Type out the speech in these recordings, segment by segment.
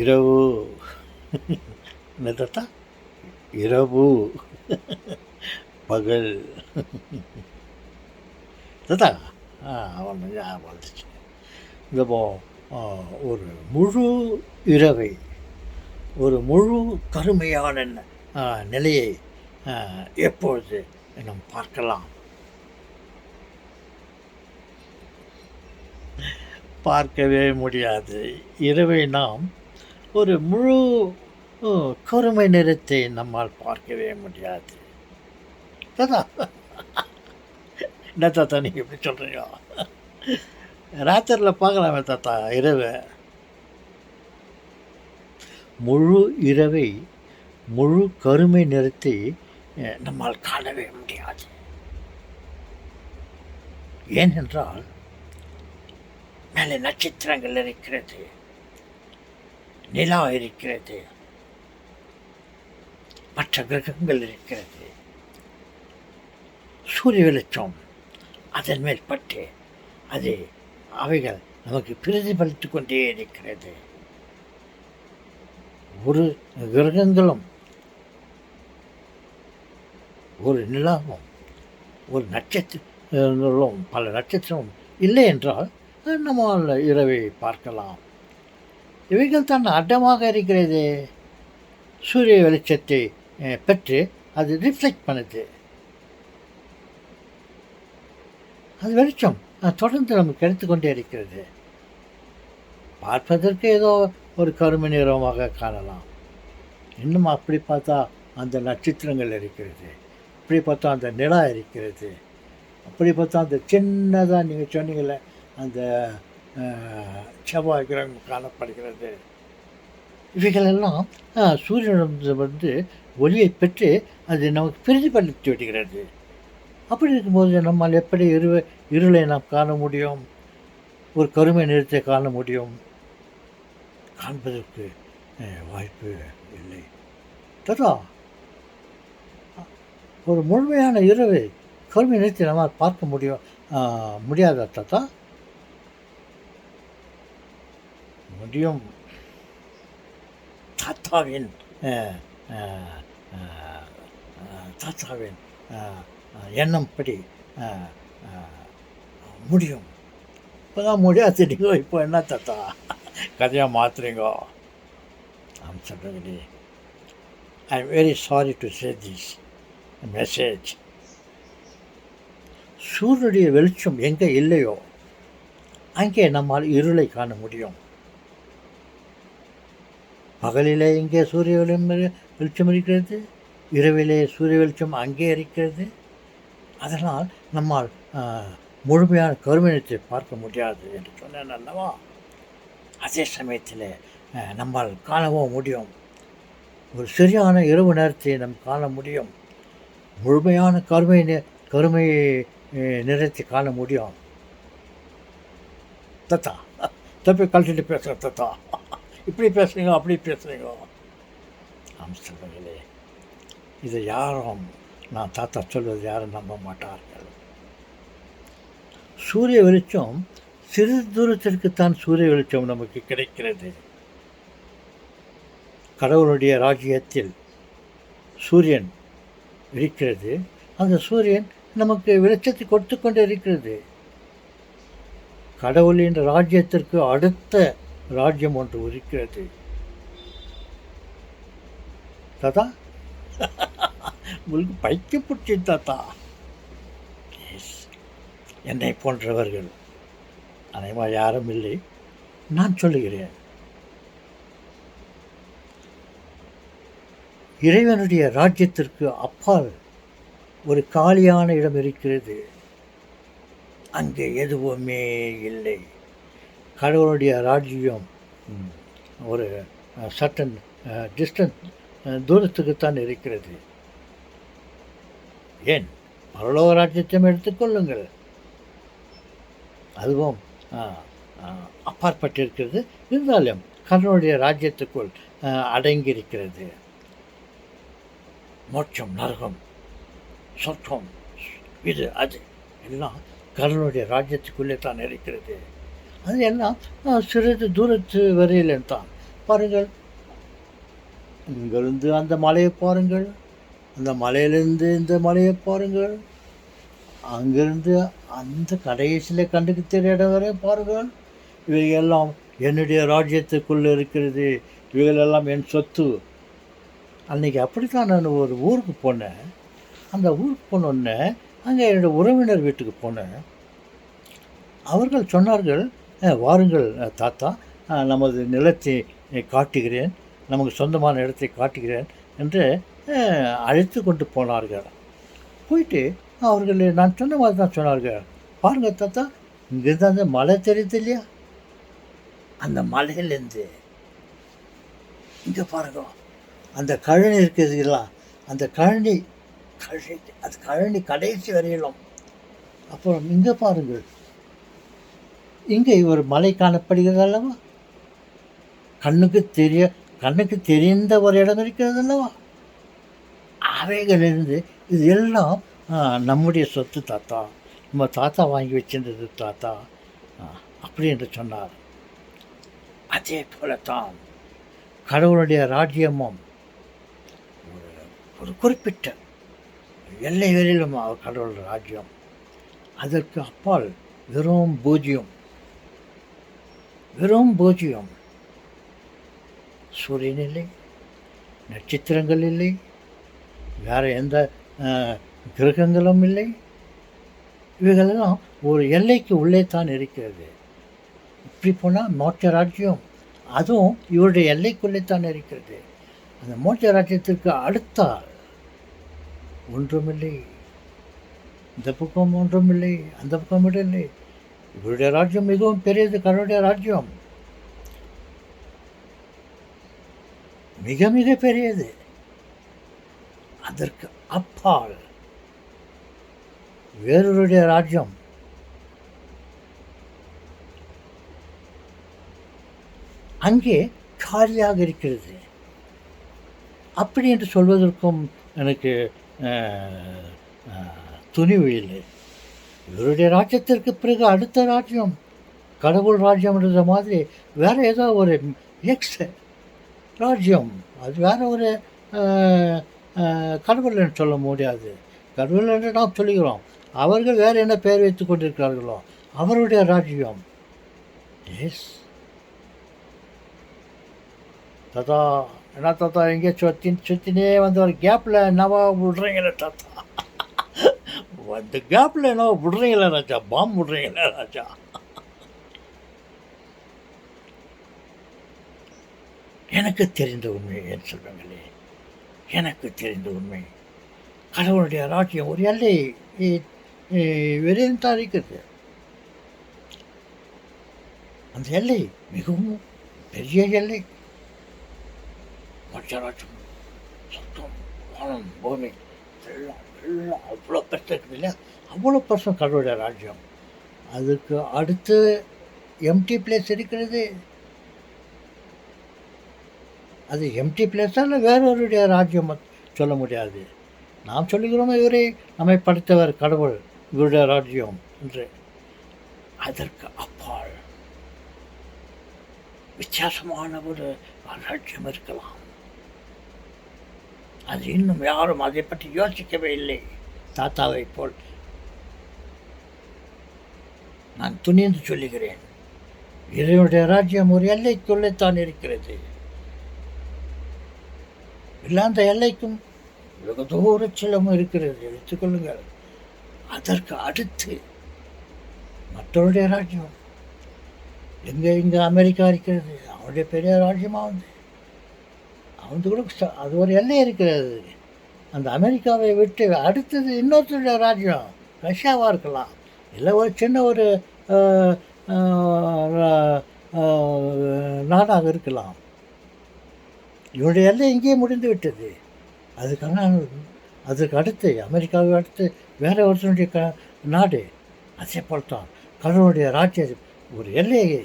இரவு என்னத்தா இரவு பகல் தாத்தா அவன் ஞாபகம் வந்துச்சு. இந்த ஒரு முழு இரவை, ஒரு முழு கருமையான நிலையை எப்பொழுது நாம் பார்க்கலாம்? பார்க்கவே முடியாது. இரவை நாம் ஒரு முழு கருமை நிறத்தை நம்மால் பார்க்கவே முடியாது. தாத்தா என்ன தாத்தா நீங்கள் எப்படி சொல்கிறீங்க? ராத்திரியில் பார்க்கலாமே தாத்தா இரவு. முழு இரவை, முழு கருமை நிறத்தை நம்மால் காணவே முடியாது. ஏனென்றால் மேலே நட்சத்திரங்கள் இருக்கிறது, நிலா இருக்கிறது, மற்ற கிரகங்கள் இருக்கிறது. சூரிய வெளிச்சம் அதன் மேல் பட்டு அவைகள் நமக்கு பிரதிபலித்து கொண்டே இருக்கிறது. ஒரு கிரகங்களும், ஒரு நிலாவும், ஒரு நட்சத்திரம், பல நட்சத்திரமும் இல்லை என்றால் நம்மால் இரவை பார்க்கலாம். இவைகள் தான் அடமாக இருக்கிறது. சூரிய வெளிச்சத்தை பெற்று அது ரிஃப்ளெக்ட் பண்ணுது. அது வெளிச்சம் தொடர்ந்து நமக்கு எடுத்துக்கொண்டே இருக்கிறது. பார்ப்பதற்கு ஏதோ ஒரு கருமை நிறமாக காணலாம். இன்னும் அப்படி பார்த்தா அந்த நட்சத்திரங்கள் இருக்கிறது, அப்படி பார்த்தா அந்த நிலா இருக்கிறது, அப்படி பார்த்தா அந்த சின்னதாக நீங்கள் சொன்னீங்களே அந்த செவ்வாய் கிரகம் காணப்படுகிறது. இவைகளெல்லாம் சூரியனிடம் ஒளியை பெற்று அது நமக்கு பிரதிபலித்து விடுகிறது. அப்படி இருக்கும்போது நம்மால் எப்படி இருளை நாம் காண முடியும்? ஒரு கருமை நிறத்தை காண முடியும்? காண்பதற்கு வாய்ப்பு இல்லை தாத்தா. ஒரு முழுமையான இரவை கருமை நிறத்தை நம்மால் பார்க்க முடியாதா தாத்தா? முடியும். தாத்தாவின் எண்ணம் படி முடியும். இப்போதான் முடியாதுட்டீங்க, இப்போ என்ன தாத்தா கதையாக மாற்றுறீங்க? I'm சொல்கிறீங்களே, I am very sorry to say this message. சூரியனுடைய வெளிச்சம் எங்கே இல்லையோ அங்கே நம்மால் இருளை காண முடியும். பகலிலே இங்கே சூரிய வெளிச்சம் இருக்கிறது, இரவிலே சூரிய வெளிச்சம் அங்கே இருக்கிறது. அதனால் நம்மால் முழுமையான கருமையத்தை பார்க்க முடியாது என்று சொன்னேன் அல்லவா? அதே சமயத்தில் நம்மால் காணவும் முடியும். ஒரு சரியான இரவு நேரத்தை நம் காண முடியும். முழுமையான கருமை நிறத்தை காண முடியும். தத்தா தப்பி கழிச்சிட்டு பேசுகிறேன் தத்தா. இப்படி பேசுகிறீங்க, அப்படி பேசுகிறீங்க. சொல்லுங்களே, இதை யாரும், நான் தாத்தா சொல்வது யாரும் நம்ப மாட்டார்கள். சூரிய வெளிச்சம் சிறு தூரத்திற்குத்தான் சூரிய வெளிச்சம் நமக்கு கிடைக்கிறது. கடவுளுடைய ராஜ்யத்தில் சூரியன் இருக்கிறது. அந்த சூரியன் நமக்கு வெளிச்சத்தை கொடுத்து கொண்டு இருக்கிறது. கடவுளின் ராஜ்யத்திற்கு அடுத்த ராஜ்யம் ஒன்று இருக்கிறது தாத்தா. உங்களுக்கு பைக்க பிடிச்சி தாத்தா. என்னை போன்றவர்கள் அனைவரும் யாரும் இல்லை, நான் சொல்லுகிறேன். இறைவனுடைய ராஜ்யத்திற்கு அப்பால் ஒரு காலியான இடம் இருக்கிறது. அங்கே எதுவுமே இல்லை. கடவுளுடைய ராஜ்யம் ஒரு சட்டன் டிஸ்டன்ஸ் தூரத்துக்குத்தான் இருக்கிறது. ஏன் பரலோக ராஜ்யத்தையும் எடுத்துக்கொள்ளுங்கள், அதுவும் அப்பாற்பட்டிருக்கிறது. இருந்தாலும் கடவுளுடைய ராஜ்யத்துக்குள் அடங்கியிருக்கிறது. மோட்சம், நரகம், சொர்க்கம், இது அது எல்லாம் கடவுளுடைய ராஜ்யத்துக்குள்ளே தான் இருக்கிறது. அது எல்லாம் சிறிது தூரத்து வரையில் தான். பாருங்கள், இங்கிருந்து அந்த மலையை பாருங்கள், அந்த மலையிலிருந்து இந்த மலையை பாருங்கள், அங்கிருந்து அந்த கடைசியில் கண்டுக்கு தெரிய இடம் வரை பாருங்கள். இவையெல்லாம் என்னுடைய ராஜ்யத்துக்குள்ளே இருக்கிறது, இவைகளெல்லாம் என் சொத்து. அன்றைக்கி அப்படித்தான் நான் ஒரு ஊருக்கு போனேன். அந்த ஊருக்கு போனோடனே அங்கே என்னுடைய உறவினர் வீட்டுக்கு போனேன். அவர்கள் சொன்னார்கள், வாருங்கள் தாத்தா, நமது நிலத்தை காட்டுகிறேன், நமக்கு சொந்தமான இடத்தை காட்டுகிறேன் என்று அழைத்து கொண்டு போனார்கள். போயிட்டு அவர்கள் நான் சொன்ன மாதிரி தான் சொன்னார்கள். பாருங்கள் தாத்தா, இங்கேருந்து அந்த மலை தெரியுது இல்லையா, அந்த மலையிலேருந்து இங்கே பாருங்க, அந்த கழனி இருக்குதுங்களா, அந்த கழனி அது கழனி கடைசி வரையிலும். அப்புறம் இங்கே பாருங்கள், இங்கே ஒரு மலை காணப்படுகிறது அல்லவா, கண்ணுக்கு தெரிந்த ஒரு இடம் இருக்கிறது அல்லவா, அவைகளிலிருந்து இது எல்லாம் நம்முடைய சொத்து தாத்தா, நம்ம தாத்தா வாங்கி வச்சிருந்தது தாத்தா, அப்படி என்று சொன்னார். அதே போலத்தான் கடவுளுடைய ராஜ்யமும் ஒரு குறிப்பிட்ட எல்லை வரையிலும் கடவுள் ராஜ்யம். அதற்கு அப்பால் வெறும் பூஜ்யம், வெறும் பூஜ்யம். சூரியன் இல்லை, நட்சத்திரங்கள் இல்லை, வேறு எந்த கிரகங்களும் இல்லை. இவைகளெல்லாம் ஒரு எல்லைக்கு உள்ளே தான் இருக்கிறது. இப்படி போனால் மோட்ச ராஜ்யம், அதுவும் இவருடைய எல்லைக்குள்ளே தான் இருக்கிறது. அந்த மோட்ச ராஜ்யத்திற்கு அடுத்தால் ஒன்றுமில்லை, இந்த பக்கம் ஒன்றுமில்லை, அந்த பக்கம் இல்லை. இவருடைய ராஜ்யம் மிகவும் பெரியது. கடவுளுடைய ராஜ்யம் மிக மிக பெரியது. அதற்கு அப்பால் வேறொருடைய ராஜ்யம் அங்கே காலியாக இருக்கிறது. அப்படி என்று சொல்வதற்கும் எனக்கு துணிவு இல்லை. இவருடைய ராஜ்யத்திற்கு பிறகு அடுத்த ராஜ்யம் கடவுள் ராஜ்யம்ன்ற மாதிரி வேறு ஏதோ ஒரு எக்ஸ் ராஜ்யம், அது வேறு ஒரு கடவுள் என்று சொல்ல முடியாது. கடவுள் என்று நாம் சொல்லுகிறோம், அவர்கள் வேறு என்ன பெயர் வைத்து கொண்டிருக்கிறார்களோ அவருடைய ராஜ்யம். எஸ் தாத்தா, என்ன தாத்தா, எங்கே சுற்றினே வந்து ஒரு கேப்பில் என்னவா விடுறீங்களே தாத்தா, அந்த கேப்பில் என்னவோ விடுறீங்களா ராஜா, பாம்பு விடுறீங்களா ராஜா. எனக்கு தெரிந்த உண்மை ஏன் சொல்லுங்களே, எனக்கு தெரிந்த உண்மை, கடவுளுடைய ராஜ்யம் ஒரு எல்லை வெளியில் தான் இருக்கிறது. அந்த எல்லை மிகவும் பெரிய எல்லை. மோட்சராஜ்யம், சத்தம், வானம், பூமி எல்லாம் எல்லாம் அவ்வளோ பெருசு இருக்குது இல்லையா, அவ்வளோ பெருசும் கடவுளுடைய ராஜ்யம். அதுக்கு அடுத்து எம்டி பிளேஸ் இருக்கிறது. அது எம்டி பிளேஸாக இல்லை வேறொருடைய ராஜ்யம் சொல்ல முடியாது. நாம் சொல்லுகிறோம் இவரை நம்மை படைத்தவர் கடவுள், இவருடைய ராஜ்யம் என்று. அதற்கு அப்பால் வித்தியாசமான ஒரு ராஜ்யம் இருக்கலாம். அது இன்னும் யாரும் அதை பற்றி யோசிக்கவே இல்லை. தாத்தாவை போல் நான் துணிந்து சொல்லுகிறேன், இறைவனுடைய ராஜ்யம் ஒரு எல்லைக்குள்ளே தான் இருக்கிறது. இல்லை, அந்த எல்லைக்கும் வெகு தூர செல்லமும் இருக்கிறது, எடுத்துக்கொள்ளுங்கள். அதற்கு அடுத்து மற்றவருடைய ராஜ்யம் இங்கே அமெரிக்கா இருக்கிறது, அவனுடைய பெரிய ராஜ்யமாக வந்து அவனுக்கு கூட அது ஒரு எல்லை இருக்கிறது. அந்த அமெரிக்காவை விட்டு அடுத்தது இன்னொருத்தருடைய ராஜ்யம் ரஷ்யாவாக இருக்கலாம், இல்லை ஒரு சின்ன ஒரு நாடாக இருக்கலாம். இவனுடைய எல்லை இங்கேயே முடிந்து விட்டது. அதுக்கு அடுத்து அமெரிக்காவை அடுத்து வேற ஒருத்தனுடைய நாடு. அதே போல்தான் கடவுளுடைய ராஜ்யம் ஒரு எல்லையை,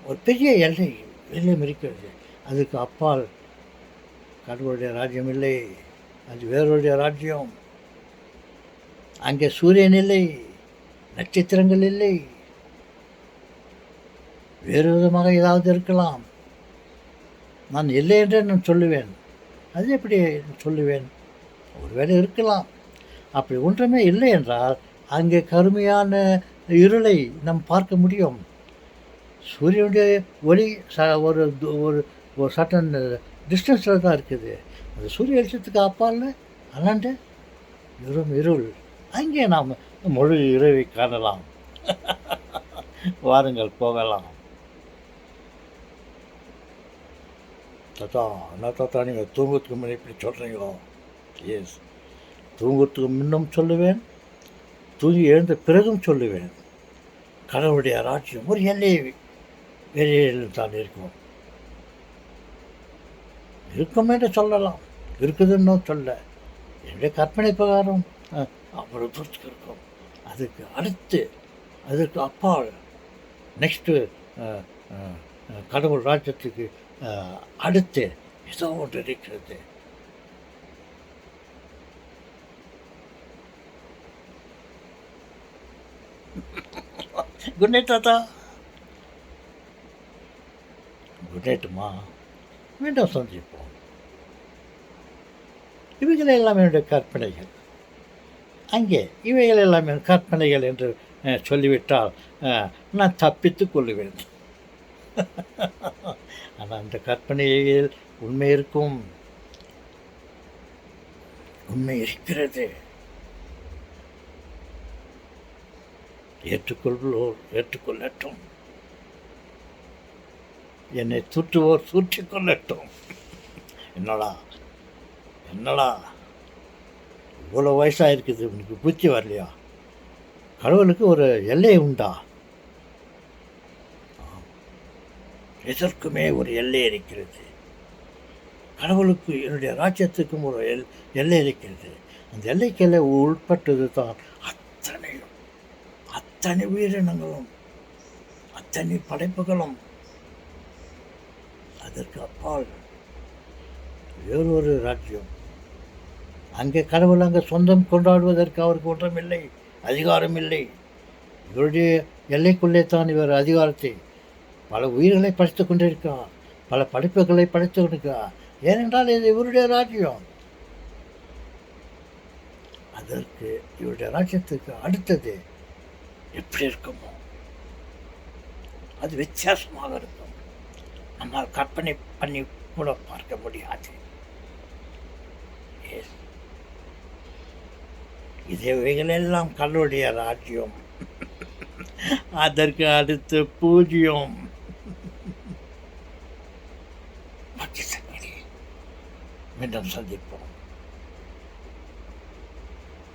ஒரு பெரிய எல்லையும் இருக்கிறது. அதுக்கு அப்பால் கடவுளுடைய ராஜ்யம் இல்லை, அது வேறொருடைய ராஜ்யம். அங்கே சூரியன் இல்லை, நட்சத்திரங்கள் இல்லை, வேறு விதமாக ஏதாவது இருக்கலாம். நான் இல்லை என்றே நான் சொல்லுவேன். அது எப்படி சொல்லுவேன்? ஒருவேளை இருக்கலாம். அப்படி ஒன்றுமே இல்லை என்றால் அங்கே கருமையான இருளை நாம் பார்க்க முடியும். சூரியனுடைய ஒளி ஒரு ஒரு ஒரு சர்டன் டிஸ்டன்ஸில் தான் இருக்குது. அந்த சூரிய வெளிச்சத்துக்கு அப்பால் அண்ணாண்ட இருள். அங்கே நாம் முழு இரவை காணலாம். வாருங்கள் போகலாம். தாத்தா, என்ன தாத்தா நீங்கள் தூங்குறதுக்கு முன்னாடி இப்படி சொல்கிறீங்களோ? எஸ், தூங்குறதுக்கு முன்னும் சொல்லுவேன், தூங்கி எழுந்த பிறகும் சொல்லுவேன். கடவுளுடைய ராஜ்யம் ஒரு எல்லை வெளியில் தான் இருக்கும். இருக்கும் என்று சொல்லலாம், இருக்குதுன்னு சொல்ல. என்னுடைய கற்பனை பிரகாரம் அவ்வளோ தூரத்துக்கு இருக்கும். அதுக்கு அடுத்து, அதுக்கு அப்பால் நெக்ஸ்ட்டு கடவுள் ராஜ்யத்துக்கு அடுத்து ஏதோ ஒன்று இருக்கிறது. குட் நைட் தாத்தா. குட் நைட்டுமா. மீண்டும் சந்திப்போம். இவைகள் எல்லாம் என்னுடைய கற்பனைகள். அங்கே இவைகள் எல்லாம் என் கற்பனைகள் என்று சொல்லிவிட்டால் நான் தப்பித்து கொள்ளுவேன். ஆனால் அந்த கற்பனையில் உண்மை இருக்கும். உண்மை இருக்கிறது. ஏற்றுக்கொள்வோர் ஏற்றுக்கொள்ளட்டும், என்னை சுற்றுவோர் சுற்றி கொள்ளட்டும். என்னடா என்னடா இவ்வளோ வயசாக இருக்குது, உனக்கு புத்தி வரலையா? கடவுளுக்கு ஒரு எல்லை உண்டா? எதற்குமே ஒரு எல்லை இருக்கிறது. கடவுளுக்கு, என்னுடைய ராஜ்யத்துக்கும் ஒரு எல்லை இருக்கிறது. அந்த எல்லைக்கு உட்பட்டது தான் அத்தனை உயிரினங்களும், அத்தனை படைப்புகளும். அதற்கு அப்பால் வேறொரு ராஜ்யம். அங்கே கடவுள் அங்கே சொந்தம் கொண்டாடுவதற்கு அவருக்கு ஒன்றுமில்லை, அதிகாரம் இல்லை. இவருடைய எல்லைக்குள்ளே தான் இவர் அதிகாரத்தை, பல உயிர்களை படைத்து கொண்டிருக்கிறார், பல படைப்புகளை படைத்து கொண்டிருக்கிறார். ஏனென்றால் இது இவருடைய ராஜ்யம். அதற்கு இவருடைய ராஜ்யத்துக்கு அடுத்தது எப்படி இருக்குமோ அது வித்தியாசமாக இருக்கும். நம்மால் கற்பனை பண்ணி கூட பார்க்க முடியாது. இவைகளெல்லாம் கடவுளுடைய ராஜ்யம். அதற்கு அடுத்து பூஜ்யம். மீண்டும் சந்திப்போம்.